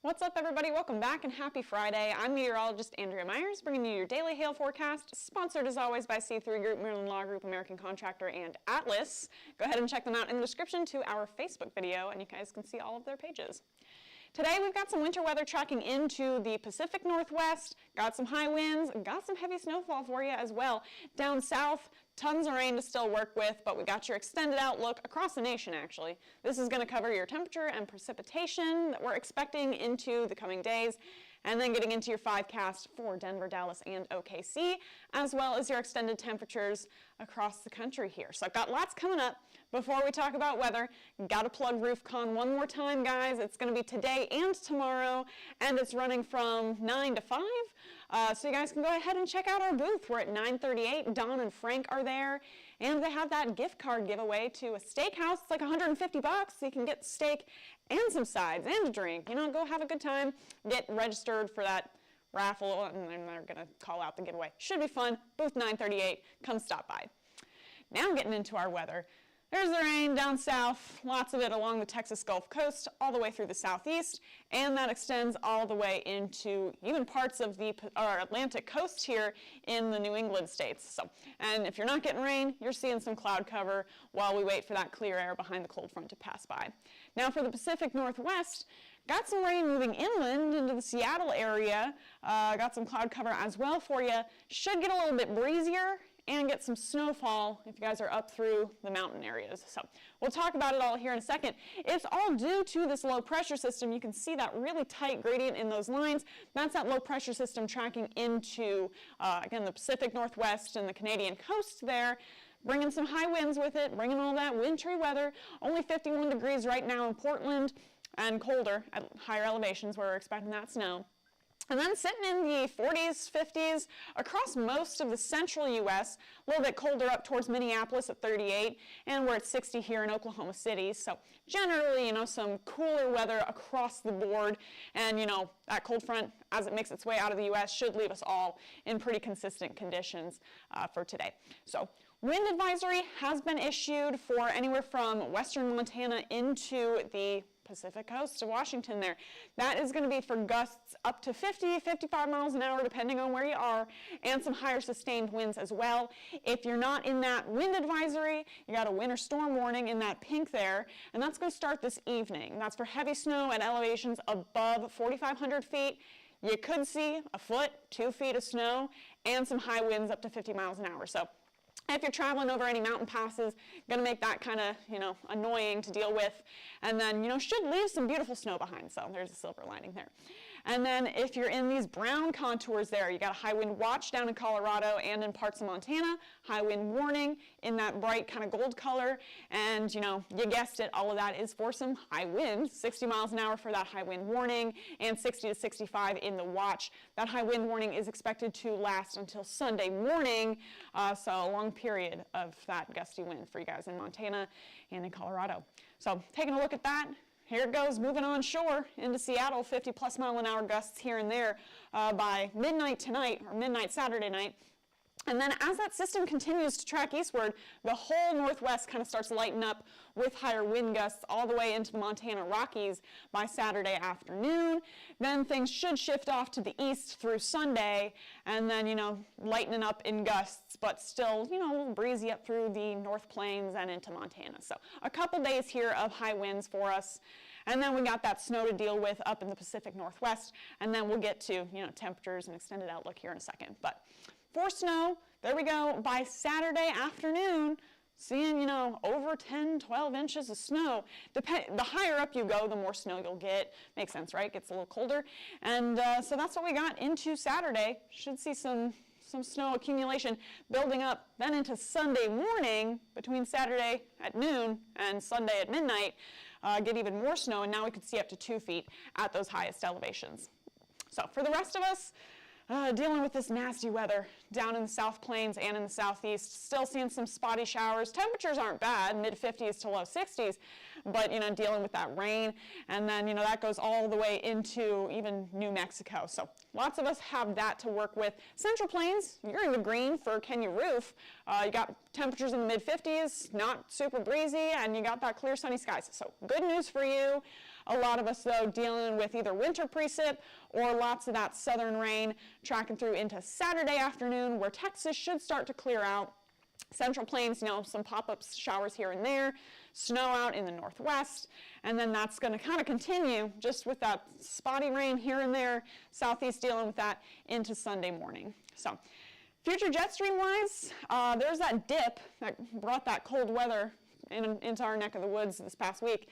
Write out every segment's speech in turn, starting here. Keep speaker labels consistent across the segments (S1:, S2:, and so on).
S1: What's up, everybody? Welcome back and happy Friday. I'm meteorologist Andrea Myers, bringing you your daily hail forecast, sponsored as always by C3 Group, Maryland Law Group, American Contractor, and Atlas. Go ahead and check them out in the description to our Facebook video, and you guys can see all of their pages. Today we've got some winter weather tracking into the Pacific Northwest, got some high winds, got some heavy snowfall for you as well. Down south, tons of rain to still work with, but we got your extended outlook across the nation actually. This is going to cover your temperature and precipitation that we're expecting into the coming days, and then getting into your 5cast for Denver, Dallas, and OKC, as well as your extended temperatures across the country here. So I've got lots coming up. Before we talk about weather, got to plug RoofCon one more time, guys. It's going to be today and tomorrow, and it's running from 9 to 5. So you guys can go ahead and check out our booth. We're at 938. Don and Frank are there, and they have that gift card giveaway to a steakhouse. It's like $150, so you can get steak and some sides and a drink. You know, go have a good time, get registered for that raffle, and then they're going to call out the giveaway. Should be fun. Booth 938. Come stop by. Now getting into our weather. There's the rain down south, lots of it along the Texas Gulf Coast, all the way through the southeast, and that extends all the way into even parts of the Atlantic coast here in the New England states. So, and if you're not getting rain, you're seeing some cloud cover while we wait for that clear air behind the cold front to pass by. Now for the Pacific Northwest, got some rain moving inland into the Seattle area, got some cloud cover as well for you. Should get a little bit breezier and get some snowfall if you guys are up through the mountain areas. So we'll talk about it all here in a second. It's all due to this low pressure system. You can see that really tight gradient in those lines. That's that low pressure system tracking into, again, the Pacific Northwest and the Canadian coast there, bringing some high winds with it, bringing all that wintry weather. Only 51 degrees right now in Portland, and colder at higher elevations where we're expecting that snow. And then sitting in the 40s, 50s, across most of the central U.S., a little bit colder up towards Minneapolis at 38, and we're at 60 here in Oklahoma City. So generally, you know, some cooler weather across the board, and, you know, that cold front, as it makes its way out of the U.S., should leave us all in pretty consistent conditions for today. So wind advisory has been issued for anywhere from western Montana into the Pacific coast of Washington there. That is going to be for gusts up to 50, 55 miles an hour depending on where you are, and some higher sustained winds as well. If you're not in that wind advisory, you got a winter storm warning in that pink there, and that's going to start this evening. That's for heavy snow at elevations above 4,500 feet. You could see a foot, 2 feet of snow, and some high winds up to 50 miles an hour. So if you're traveling over any mountain passes, going to make that kind of, you know, annoying to deal with. And then, you know, should leave some beautiful snow behind. So there's a silver lining there. And then if you're in these brown contours there, you got a high wind watch down in Colorado and in parts of Montana, high wind warning in that bright kind of gold color. And, you know, you guessed it, all of that is for some high winds, 60 miles an hour for that high wind warning, and 60 to 65 in the watch. That high wind warning is expected to last until Sunday morning, so a long period of that gusty wind for you guys in Montana and in Colorado. So taking a look at that, here it goes, moving on shore into Seattle, 50 plus mile an hour gusts here and there by midnight tonight, or midnight Saturday night. And then as that system continues to track eastward, the whole Northwest kind of starts lighting up with higher wind gusts all the way into the Montana Rockies by Saturday afternoon. Then things should shift off to the east through Sunday, and then, you know, lightening up in gusts, but still, you know, a little breezy up through the North Plains and into Montana. So a couple days here of high winds for us. And then we got that snow to deal with up in the Pacific Northwest, and then we'll get to, you know, temperatures and extended outlook here in a second. But for snow, there we go, by Saturday afternoon, seeing, you know, over 10, 12 inches of snow. The higher up you go, the more snow you'll get. Makes sense, right? Gets a little colder. And so that's what we got into Saturday. Should see some snow accumulation building up then into Sunday morning between Saturday at noon and Sunday at midnight. Get even more snow, and now we could see up to 2 feet at those highest elevations. So for the rest of us, dealing with this nasty weather down in the South Plains and in the Southeast. Still seeing some spotty showers. Temperatures aren't bad, mid-50s to low 60s, but, you know, dealing with that rain. And then, you know, that goes all the way into even New Mexico. So lots of us have that to work with. Central Plains, you're in the green for Can You Roof. You got temperatures in the mid-50s, not super breezy, and you got that clear sunny skies. So good news for you. A lot of us, though, dealing with either winter precip or lots of that southern rain tracking through into Saturday afternoon, where Texas should start to clear out. Central Plains, some pop-up showers here and there, snow out in the northwest, and then that's going to kind of continue just with that spotty rain here and there, southeast dealing with that into Sunday morning. So future jet stream-wise, there's that dip that brought that cold weather into our neck of the woods this past week.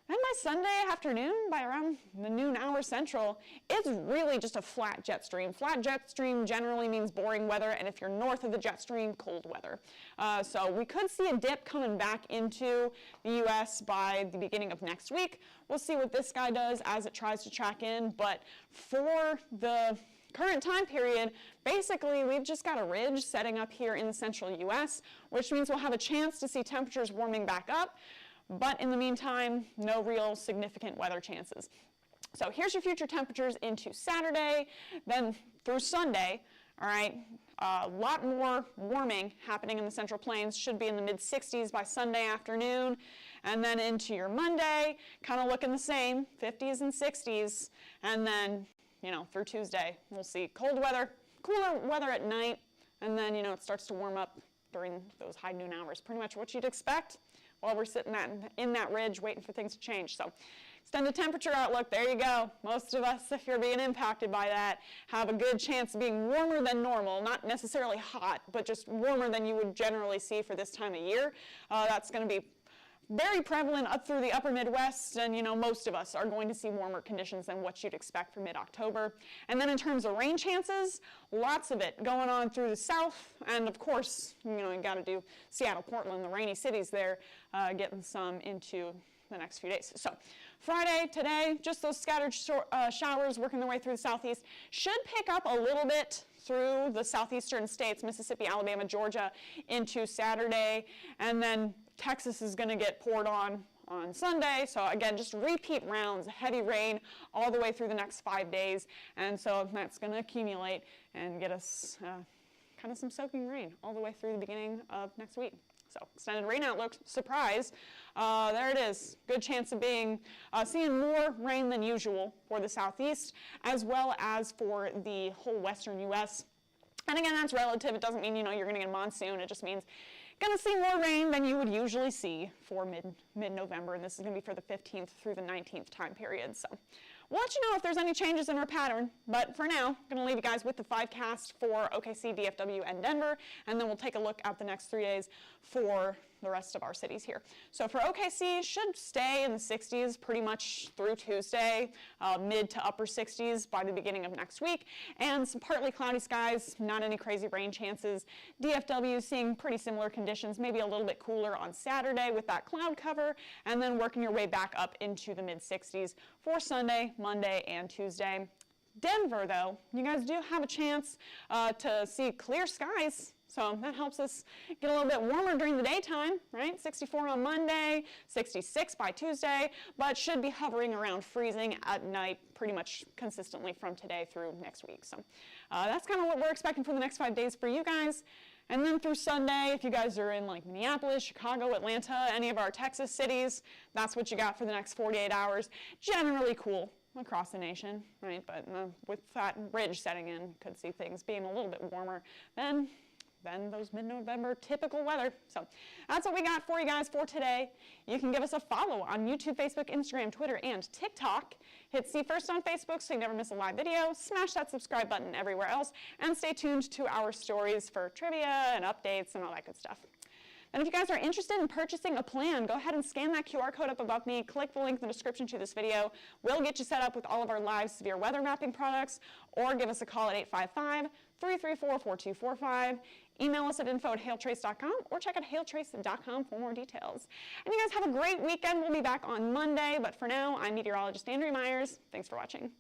S1: And by Sunday afternoon, by around the noon hour central, it's really just a flat jet stream. Flat jet stream generally means boring weather, and if you're north of the jet stream, cold weather. So we could see a dip coming back into the U.S. by the beginning of next week. We'll see what this guy does as it tries to track in, but for the current time period, basically we've just got a ridge setting up here in the central U.S., which means we'll have a chance to see temperatures warming back up. But in the meantime, no real significant weather chances. So here's your future temperatures into Saturday, then through Sunday, all right, a lot more warming happening in the Central Plains, should be in the mid-60s by Sunday afternoon, and then into your Monday, kind of looking the same, 50s and 60s, and then, through Tuesday, we'll see cold weather, cooler weather at night, and then, it starts to warm up during those high noon hours, pretty much what you'd expect while we're sitting in that ridge waiting for things to change. So extended temperature outlook, there you go. Most of us, if you're being impacted by that, have a good chance of being warmer than normal, not necessarily hot, but just warmer than you would generally see for this time of year. That's going to be very prevalent up through the upper Midwest, and most of us are going to see warmer conditions than what you'd expect for mid-October. And then in terms of rain chances, lots of it going on through the south, and of course, you got to do Seattle, Portland, the rainy cities there, getting some into the next few days. So Friday, today, just those scattered showers working their way through the southeast should pick up a little bit through the southeastern states, Mississippi, Alabama, Georgia, into Saturday, and then Texas is going to get poured on Sunday. So again, just repeat rounds, heavy rain all the way through the next 5 days. And so that's going to accumulate and get us kind of some soaking rain all the way through the beginning of next week. So extended rain outlook, surprise. There it is. Good chance of seeing more rain than usual for the southeast, as well as for the whole western U.S. And again, that's relative. It doesn't mean, you're going to get a monsoon. It just means going to see more rain than you would usually see for mid-November, and this is going to be for the 15th through the 19th time period. So we'll let you know if there's any changes in our pattern, but for now, I'm going to leave you guys with the 5-cast for OKC, DFW, and Denver, and then we'll take a look at the next 3 days for the rest of our cities here. So for OKC, should stay in the 60s pretty much through Tuesday, mid to upper 60s by the beginning of next week, and some partly cloudy skies, not any crazy rain chances. DFW seeing pretty similar conditions, maybe a little bit cooler on Saturday with that cloud cover, and then working your way back up into the mid-60s for Sunday, Monday, and Tuesday. Denver, though, you guys do have a chance to see clear skies. So that helps us get a little bit warmer during the daytime, right? 64 on Monday, 66 by Tuesday, but should be hovering around freezing at night pretty much consistently from today through next week. So that's kind of what we're expecting for the next 5 days for you guys. And then through Sunday, if you guys are in like Minneapolis, Chicago, Atlanta, any of our Texas cities, that's what you got for the next 48 hours. Generally cool across the nation, right? But with that ridge setting in, could see things being a little bit warmer than those mid-November typical weather. So that's what we got for you guys for today. You can give us a follow on YouTube, Facebook, Instagram, Twitter, and TikTok. Hit See First on Facebook so you never miss a live video. Smash that subscribe button everywhere else. And stay tuned to our stories for trivia and updates and all that good stuff. And if you guys are interested in purchasing a plan, go ahead and scan that QR code up above me, click the link in the description to this video. We'll get you set up with all of our live severe weather mapping products, or give us a call at 855-334-4245. Email us at info@hailtrace.com or check out hailtrace.com for more details. And you guys have a great weekend. We'll be back on Monday, but for now, I'm meteorologist Andrea Myers. Thanks for watching.